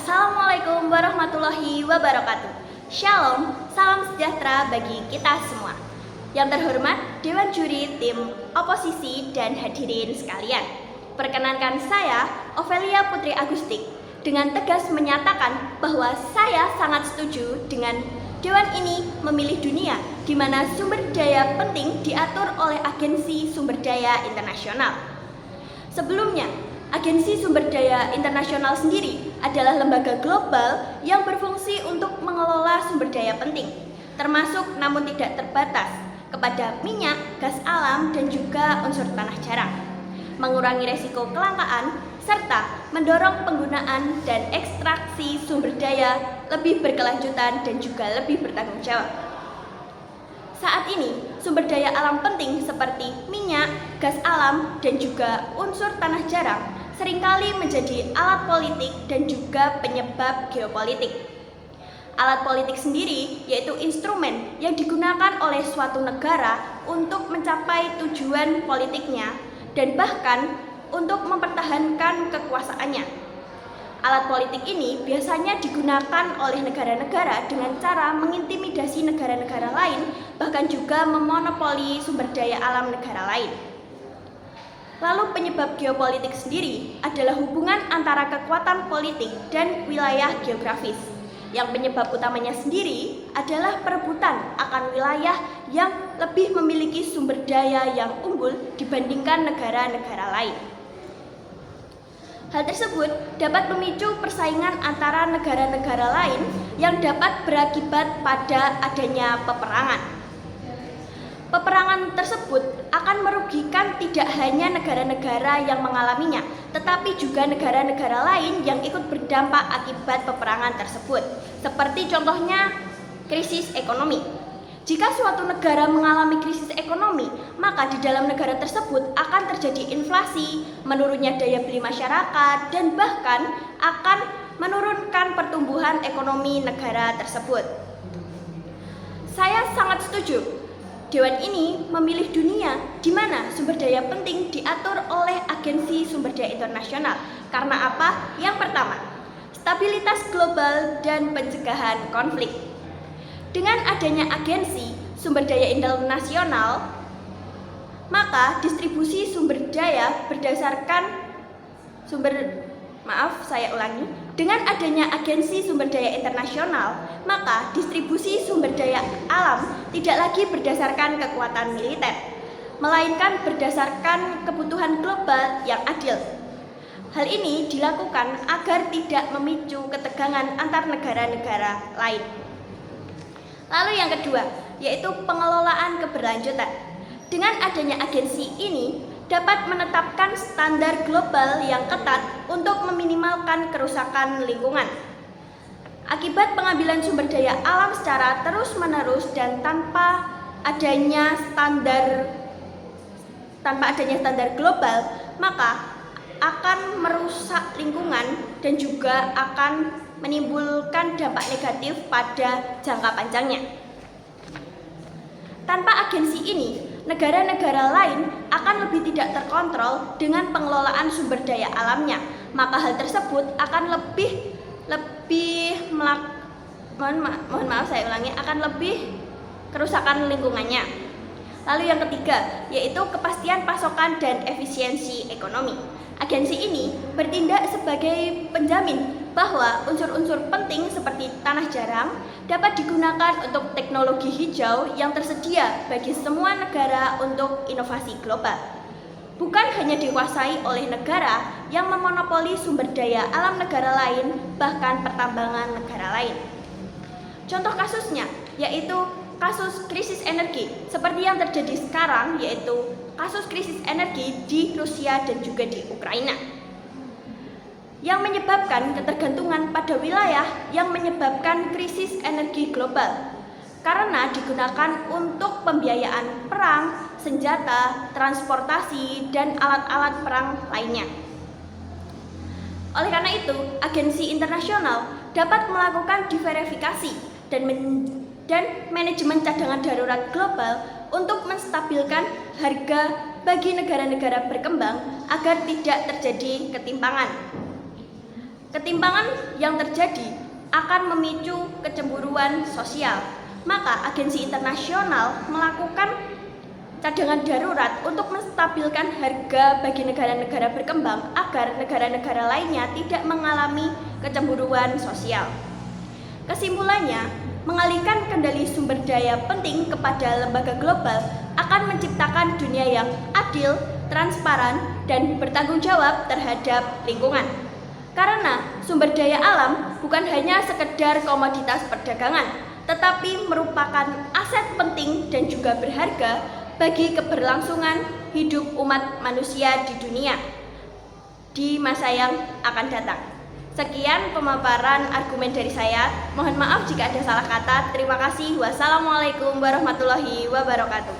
Assalamualaikum warahmatullahi wabarakatuh. Shalom, salam sejahtera bagi kita semua. Yang terhormat Dewan Juri Tim Oposisi dan hadirin sekalian. Perkenankan saya, Ovelia Putri Agustik, dengan tegas menyatakan bahwa saya sangat setuju dengan Dewan ini memilih dunia, di mana sumber daya penting diatur oleh Agensi Sumber Daya Internasional. Sebelumnya, Agensi Sumber Daya Internasional sendiri adalah lembaga global yang berfungsi untuk mengelola sumber daya penting, termasuk namun tidak terbatas kepada minyak, gas alam, dan juga unsur tanah jarang, mengurangi resiko kelangkaan, serta mendorong penggunaan dan ekstraksi sumber daya lebih berkelanjutan dan juga lebih bertanggung jawab. Saat ini, sumber daya alam penting seperti minyak, gas alam, dan juga unsur tanah jarang seringkali menjadi alat politik dan juga penyebab geopolitik. Alat politik sendiri yaitu instrumen yang digunakan oleh suatu negara untuk mencapai tujuan politiknya dan bahkan untuk mempertahankan kekuasaannya. Alat politik ini biasanya digunakan oleh negara-negara dengan cara mengintimidasi negara-negara lain, bahkan juga memonopoli sumber daya alam negara lain. Lalu penyebab geopolitik sendiri adalah hubungan antara kekuatan politik dan wilayah geografis. Yang penyebab utamanya sendiri adalah perebutan akan wilayah yang lebih memiliki sumber daya yang unggul dibandingkan negara-negara lain. Hal tersebut dapat memicu persaingan antara negara-negara lain yang dapat berakibat pada adanya peperangan. Peperangan tersebut akan merugikan tidak hanya negara-negara yang mengalaminya, tetapi juga negara-negara lain yang ikut berdampak akibat peperangan tersebut. Seperti contohnya krisis ekonomi. Jika suatu negara mengalami krisis ekonomi, maka di dalam negara tersebut akan terjadi inflasi, menurunnya daya beli masyarakat, dan bahkan akan menurunkan pertumbuhan ekonomi negara tersebut. Saya sangat setuju. Dewan ini memilih dunia di mana sumber daya penting diatur oleh Agensi Sumber Daya Internasional. Karena apa? Yang pertama, stabilitas global dan pencegahan konflik. Dengan adanya Agensi Sumber Daya Internasional, maka distribusi sumber daya berdasarkan Dengan adanya Agensi Sumber Daya Internasional, maka distribusi sumber daya alam tidak lagi berdasarkan kekuatan militer, melainkan berdasarkan kebutuhan global yang adil. Hal ini dilakukan agar tidak memicu ketegangan antar negara-negara lain. Lalu yang kedua, yaitu pengelolaan keberlanjutan. Dengan adanya agensi ini, dapat menetapkan standar global yang ketat untuk meminimalkan kerusakan lingkungan. Akibat pengambilan sumber daya alam secara terus-menerus dan tanpa adanya standar global, maka akan merusak lingkungan dan juga akan menimbulkan dampak negatif pada jangka panjangnya. Tanpa agensi ini, negara-negara lain akan lebih tidak terkontrol dengan pengelolaan sumber daya alamnya, maka hal tersebut akan lebih kerusakan lingkungannya. Lalu yang ketiga, yaitu kepastian pasokan dan efisiensi ekonomi. Agensi ini bertindak sebagai penjamin bahwa unsur-unsur penting seperti tanah jarang dapat digunakan untuk teknologi hijau yang tersedia bagi semua negara untuk inovasi global. Bukan hanya dikuasai oleh negara yang memonopoli sumber daya alam negara lain, bahkan pertambangan negara lain. Contoh kasusnya yaitu kasus krisis energi seperti yang terjadi sekarang, yaitu kasus krisis energi di Rusia dan juga di Ukraina, yang menyebabkan ketergantungan pada wilayah yang menyebabkan krisis energi global karena digunakan untuk pembiayaan perang, senjata, transportasi, dan alat-alat perang lainnya. Oleh karena itu, agensi internasional dapat melakukan diverifikasi dan manajemen cadangan darurat global untuk menstabilkan harga bagi negara-negara berkembang agar tidak terjadi ketimpangan. Ketimpangan yang terjadi akan memicu kecemburuan sosial. Maka agensi internasional melakukan cadangan darurat untuk menstabilkan harga bagi negara-negara berkembang agar negara-negara lainnya tidak mengalami kecemburuan sosial. Kesimpulannya, mengalihkan kendali sumber daya penting kepada lembaga global akan menciptakan dunia yang adil, transparan, dan bertanggung jawab terhadap lingkungan. Karena sumber daya alam bukan hanya sekedar komoditas perdagangan, tetapi merupakan aset penting dan juga berharga bagi keberlangsungan hidup umat manusia di dunia di masa yang akan datang. Sekian pemaparan argumen dari saya. Mohon maaf jika ada salah kata. Terima kasih. Wassalamualaikum warahmatullahi wabarakatuh.